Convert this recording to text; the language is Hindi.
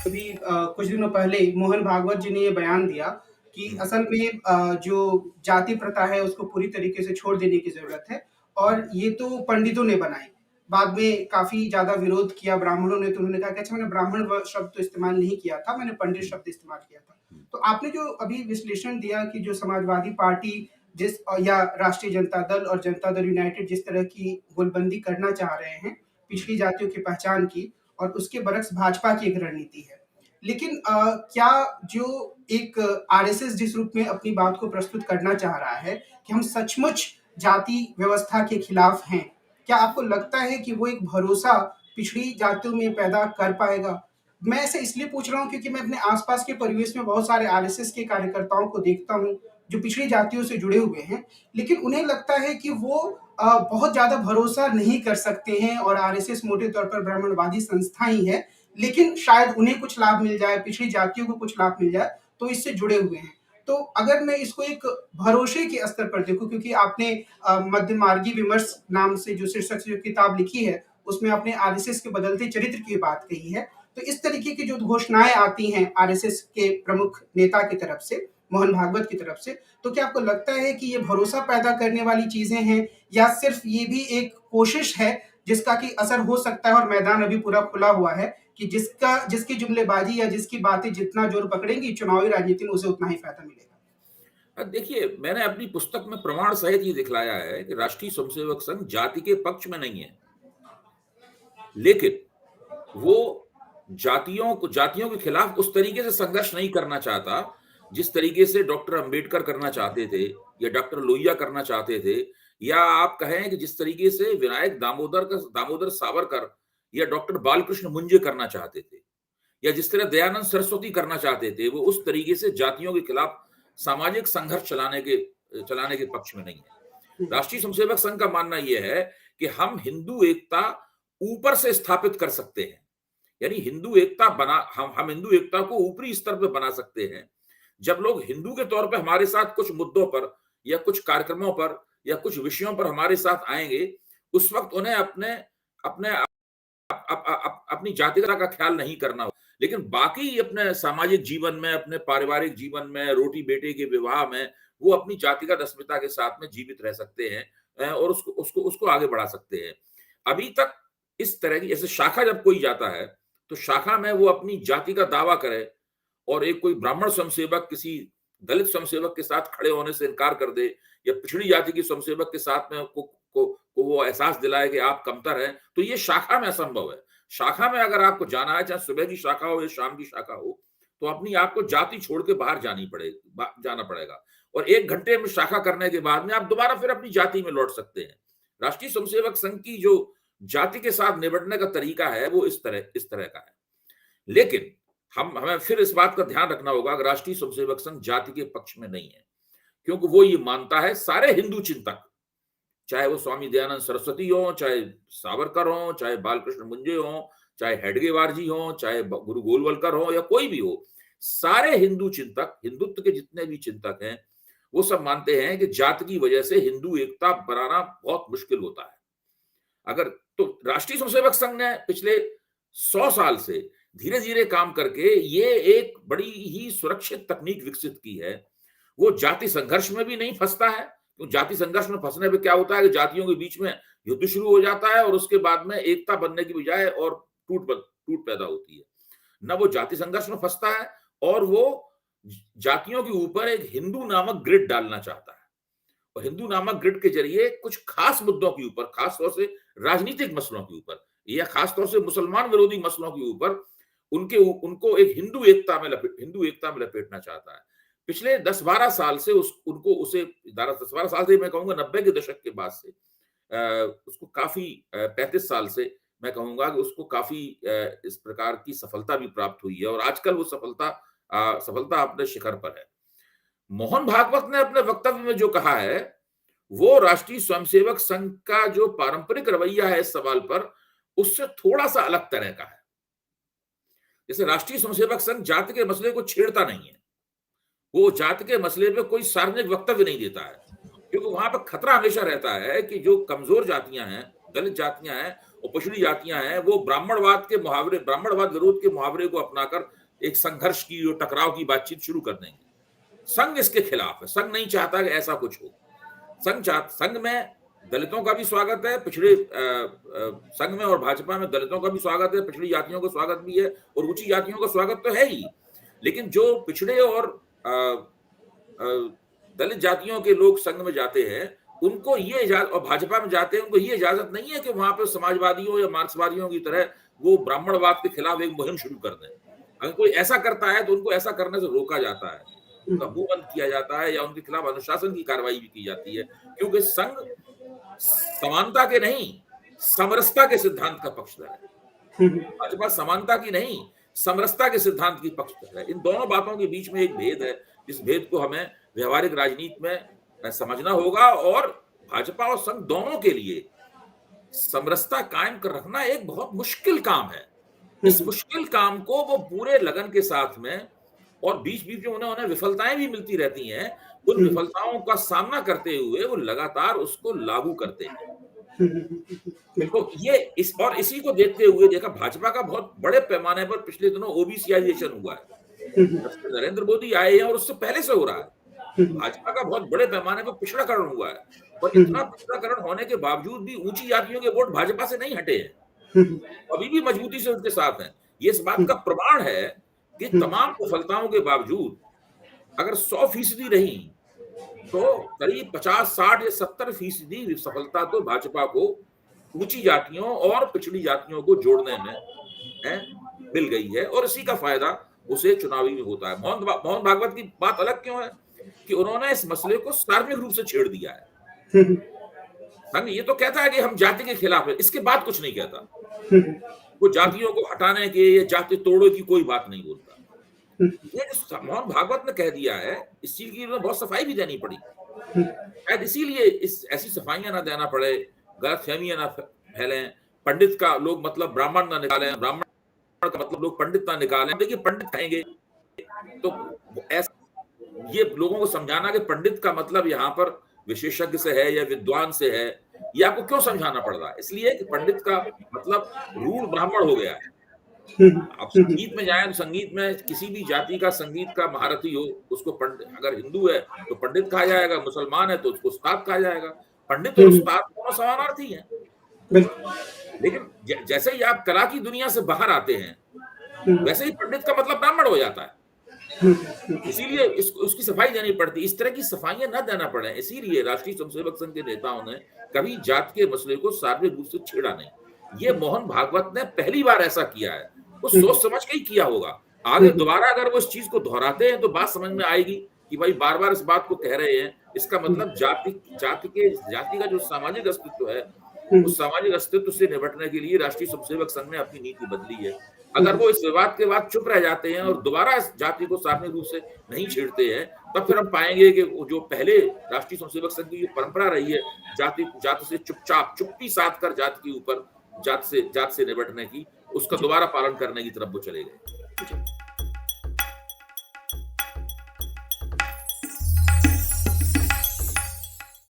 अभी कुछ दिनों पहले मोहन भागवत जी ने ये बयान दिया कि हम्म, असल में जो जाति प्रथा है उसको पूरी तरीके से छोड़ देने की ज़रूरत है और ये तो पंडितों ने बनाई। बाद में काफ़ी ज़्यादा विरोध किया ब्राह्मणों ने, तो उन्होंने कहा कि अच्छा मैंने ब्राह्मण शब्द तो इस्तेमाल नहीं किया था, मैंने पंडित हम्म, शब्द इस्तेमाल किया था। हम्म, तो आपने जो अभी विश्लेषण दिया कि जो समाजवादी पार्टी या राष्ट्रीय जनता दल और जनता दल यूनाइटेड जिस तरह की गोलबंदी करना चाह रहे हैं, हम्म, पिछड़ी जातियों की पहचान की और उसके बरक्स भाजपा की एक रणनीति है। लेकिन क्या जो एक आरएसएस जिस रूप में अपनी बात को प्रस्तुत करना चाह रहा है कि हम सचमुच जाति व्यवस्था के खिलाफ हैं, क्या आपको लगता है कि वो एक भरोसा पिछड़ी जातियों में पैदा कर पाएगा? मैं ऐसे इसलिए पूछ रहा हूँ क्योंकि मैं अपने आसपास के परिवेश में बहुत सारे आरएसएस के कार्यकर्ताओं को देखता हूँ, जो पिछड़ी जातियों से जुड़े हुए हैं, लेकिन उन्हें लगता है कि वो बहुत ज़्यादा भरोसा नहीं कर सकते हैं और आरएसएस मोटे तौर पर ब्राह्मणवादी संस्था ही है, लेकिन शायद उन्हें कुछ लाभ मिल जाए, पिछड़ी जातियों को कुछ लाभ मिल जाए, तो इससे जुड़े हुए हैं। तो अगर मैं इसको एक भरोसे के स्तर पर देखूँ, क्योंकि आपने मध्यमार्गी विमर्श नाम से जो शीर्षक से जो किताब लिखी है, उसमें आपने आरएसएस के बदलते चरित्र की बात कही है। तो इस तरीके की जो घोषणाएँ आती हैं आरएसएस के प्रमुख नेता की तरफ से, मोहन भागवत की तरफ से, तो क्या आपको लगता है कि ये भरोसा पैदा करने वाली चीज़ें हैं या सिर्फ़ ये भी एक कोशिश है जिसका कि असर हो सकता है और मैदान अभी पूरा खुला हुआ है कि जिसकी जुमलेबाजी या जिसकी बातें जितना जोर पकड़ेंगी चुनावी राजनीति में उसे उतना ही फायदा मिलेगा। देखिए, मैंने अपनी पुस्तक में प्रमाण सहित ये दिखलाया है कि राष्ट्रीय स्वयंसेवक संघ जाति के पक्ष में नहीं है, लेकिन वो जातियों के खिलाफ उस तरीके से संघर्ष नहीं करना चाहता जिस तरीके से डॉक्टर अंबेडकर करना चाहते थे या डॉक्टर लोहिया करना चाहते थे, या आप कहें कि जिस तरीके से विनायक दामोदर सावरकर या डॉक्टर बालकृष्ण मुंजे करना चाहते थे, या जिस तरह दयानंद सरस्वती करना चाहते थे। वो उस तरीके से जातियों के खिलाफ सामाजिक संघर्ष चलाने के पक्ष में नहीं है। राष्ट्रीय स्वयंसेवक संघ का मानना यह है कि हम हिंदू एकता ऊपर से स्थापित कर सकते हैं, यानी हिंदू एकता बना हम हिंदू एकता को ऊपरी स्तर पर बना सकते हैं। जब लोग हिंदू के तौर पे हमारे साथ कुछ मुद्दों पर या कुछ कार्यक्रमों पर या कुछ विषयों पर हमारे साथ आएंगे, उस वक्त उन्हें अपने अपने अपनी जातिगत का ख्याल नहीं करना हो, लेकिन बाकी अपने सामाजिक जीवन में, अपने पारिवारिक जीवन में, रोटी बेटे के विवाह में वो अपनी जातिगत अस्मिता के साथ में जीवित रह सकते हैं और उसको उसको उसको आगे बढ़ा सकते हैं। अभी तक इस तरह की, जैसे शाखा जब कोई जाता है तो शाखा में वो अपनी जाति का दावा करे और एक कोई ब्राह्मण स्वयंसेवक किसी दलित स्वयंसेवक के साथ खड़े होने से इनकार कर दे, या पिछड़ी जाति के स्वयंसेवक के साथ में को वो एहसास दिलाए कि आप कमतर हैं, तो ये शाखा में असंभव है। शाखा में अगर आपको जाना है, चाहे सुबह की शाखा हो या शाम की शाखा हो, तो अपनी आपको जाति छोड़ के बाहर जाना पड़ेगा और 1 घंटे में शाखा करने के बाद में आप दोबारा फिर अपनी जाति में लौट सकते हैं। राष्ट्रीय स्वयंसेवक संघ की जो जाति के साथ निपटने का तरीका है, वो इस तरह का है। लेकिन हम हमें फिर इस बात का ध्यान रखना होगा कि राष्ट्रीय स्वयंसेवक संघ जाति के पक्ष में नहीं है, क्योंकि वो ये मानता है सारे हिंदू चिंतक, चाहे वो स्वामी दयानंद सरस्वती हो, चाहे सावरकर हो, चाहे बालकृष्ण मुंजे हो, चाहे हेडगेवार जी हो, चाहे गुरु गोलवलकर हो या कोई भी हो, सारे हिंदू चिंतक, हिंदुत्व के जितने भी चिंतक हैं, वो सब मानते हैं कि जाति की वजह से हिंदू एकता बनाना बहुत मुश्किल होता है। अगर तो राष्ट्रीय स्वयंसेवक संघ ने पिछले 100 साल से धीरे धीरे काम करके ये एक बड़ी ही सुरक्षित तकनीक विकसित की है। वो जाति संघर्ष में भी नहीं फंसता है, तो जाति संघर्ष में फंसने पे क्या होता है कि जातियों के बीच में युद्ध शुरू हो जाता है और उसके बाद में एकता बनने की बजाय और टूट पैदा होती है। ना वो जाति संघर्ष में फंसता है और वो जातियों के ऊपर एक हिंदू नामक ग्रिड डालना चाहता है, और हिंदू नामक ग्रिड के जरिए कुछ खास मुद्दों के ऊपर, खास तौर से राजनीतिक मसलों के ऊपर या खास तौर से मुसलमान विरोधी मसलों के ऊपर उनको एक हिंदू एकता में लपेटना चाहता है। पिछले 10-12 साल से उसे 10-12 साल से मैं कहूंगा 90 के दशक के बाद से उसको काफी 35 साल से मैं कहूंगा कि उसको काफी इस प्रकार की सफलता भी प्राप्त हुई है और आजकल वो सफलता अपने शिखर पर है। मोहन भागवत ने अपने वक्तव्य में जो कहा है, वो राष्ट्रीय स्वयंसेवक संघ का जो पारंपरिक रवैया है इस सवाल पर, उससे थोड़ा सा अलग तरह का है। जैसे राष्ट्रीय स्वयंसेवक संघ जाति के मसले को छेड़ता नहीं है, वो जाति के मसले पे कोई सार्वजनिक वक्तव्य नहीं देता है, क्योंकि वहां पर खतरा हमेशा रहता है कि जो कमजोर जातियां हैं, दलित जातियां हैं, और पिछड़ी जातियां हैं, वो ब्राह्मणवाद विरोध के मुहावरे को अपनाकर एक संघर्ष की और टकराव की बातचीत शुरू कर देंगे। संघ इसके खिलाफ है। संघ नहीं चाहता कि ऐसा कुछ हो। संघ में दलितों का भी स्वागत है, संघ में और भाजपा में दलितों का भी स्वागत है, पिछड़ी जातियों का स्वागत भी है और ऊंची जातियों का स्वागत तो है ही। लेकिन जो पिछड़े और दलित जातियों के लोग संघ में जाते हैं, उनको ये इजाजत, और भाजपा में जाते हैं, उनको ये इजाजत नहीं है कि वहां पे समाजवादियों या मार्क्सवादियों की तरह वो ब्राह्मणवाद के खिलाफ एक मुहिम शुरू कर दें। अगर कोई ऐसा करता है तो उनको ऐसा करने से रोका जाता है, उनका मुंह बंद किया जाता है या उनके खिलाफ अनुशासन की कार्रवाई भी की जाती है, क्योंकि संघ समानता के नहीं, समरसता के सिद्धांत का पक्षधर है। भाजपा समानता की नहीं, समरसता के सिद्धांत की पक्षधर है। इन दोनों बातों के बीच में एक भेद है, जिस भेद को हमें व्यवहारिक राजनीति में समझना होगा, और भाजपा और संघ दोनों के लिए समरसता कायम कर रखना एक बहुत मुश्किल काम है। इस मुश्किल काम को वो पूरे लगन के साथ में, और बीच बीच में उन्हें विफलताएं भी मिलती रहती हैं, उन विफलताओं का सामना करते हुए वो लगातार उसको लागू करते हैं। तो ये इसी को देखते हुए देखा भाजपा का बहुत बड़े पैमाने पर पिछले दिनों ओबीसीआइजेशन हुआ है। नरेंद्र मोदी आए हैं और उससे पहले से हो रहा है। भाजपा का बहुत बड़े पैमाने पर पिछड़ाकरण हुआ है, और इतना पिछड़ाकरण होने के बावजूद भी ऊंची जातियों के वोट भाजपा से नहीं हटे हैं, अभी भी मजबूती से उनके साथ हैं। ये इस बात का प्रमाण है कि तमाम विफलताओं के बावजूद अगर 100% रही तो करीब 50, 60 या 70% सफलता तो भाजपा को ऊंची जातियों और पिछड़ी जातियों को जोड़ने में मिल गई है, और इसी का फायदा उसे चुनावी में होता है। मोहन भागवत की बात अलग क्यों है कि उन्होंने इस मसले को सार्वजनिक रूप से छेड़ दिया है। संघ ये तो कहता है कि हम जाति के खिलाफ है, इसके बाद कुछ नहीं कहता। वो जातियों को हटाने के या जाति तोड़ो की कोई बात नहीं बोलता। ये मोहन भागवत ने कह दिया है, इस चीज की बहुत सफाई भी देनी पड़ी, शायद इसीलिए ऐसी सफाइयां ना देना पड़े, गलतफहमियां ना फैलें, पंडित का लोग मतलब ब्राह्मण ना निकालें, ब्राह्मण का मतलब लोग पंडित ना निकालें। देखिए पंडित कहेंगे तो ऐसा ये लोगों को समझाना कि पंडित का मतलब यहाँ पर विशेषज्ञ से है या विद्वान से है, ये आपको क्यों समझाना पड़ रहा है? इसलिए कि पंडित का मतलब रूढ़ ब्राह्मण हो गया है। आप संगीत में जाएं तो संगीत में किसी भी जाति का संगीत का महारथी हो, उसको पंडित, अगर हिंदू है तो पंडित कहा जाएगा, मुसलमान है तो उसको उस्ताद कहा जाएगा। पंडित और उस्ताद दोनों समानार्थी हैं। लेकिन जैसे ही आप कला की दुनिया से बाहर आते हैं, वैसे ही पंडित का मतलब ब्राह्मण हो जाता है। इसीलिए उसकी सफाई देनी पड़ती। इस तरह की सफाइयां न देना पड़े, इसीलिए राष्ट्रीय स्वयंसेवक संघ के नेताओं ने कभी जात के मसले को सार्वजनिक रूप से छेड़ा नहीं। ये मोहन भागवत ने पहली बार ऐसा किया है, वो सोच समझ के ही किया होगा। आगे दोबारा अगर वो इस चीज को दोहराते हैं तो बात समझ में आएगी कि भाई बार बार इस बात को कह रहे हैं, इसका मतलब जाति का जो सामाजिक अस्तित्व है, उस सामाजिक अस्तित्व से निपटने के लिए राष्ट्रीय स्वयंसेवक संघ ने अपनी नीति बदली है। अगर वो इस विवाद के बाद चुप रह जाते हैं और दोबारा इस जाति को सार्वजनिक रूप से नहीं छेड़ते हैं, तब फिर हम पाएंगे कि जो पहले राष्ट्रीय स्वयंसेवक संघ की परंपरा रही है जाति से चुप्पी साध कर जाति के ऊपर जात से निपटने की, उसका दोबारा पालन करने की तरफ वो चले गए।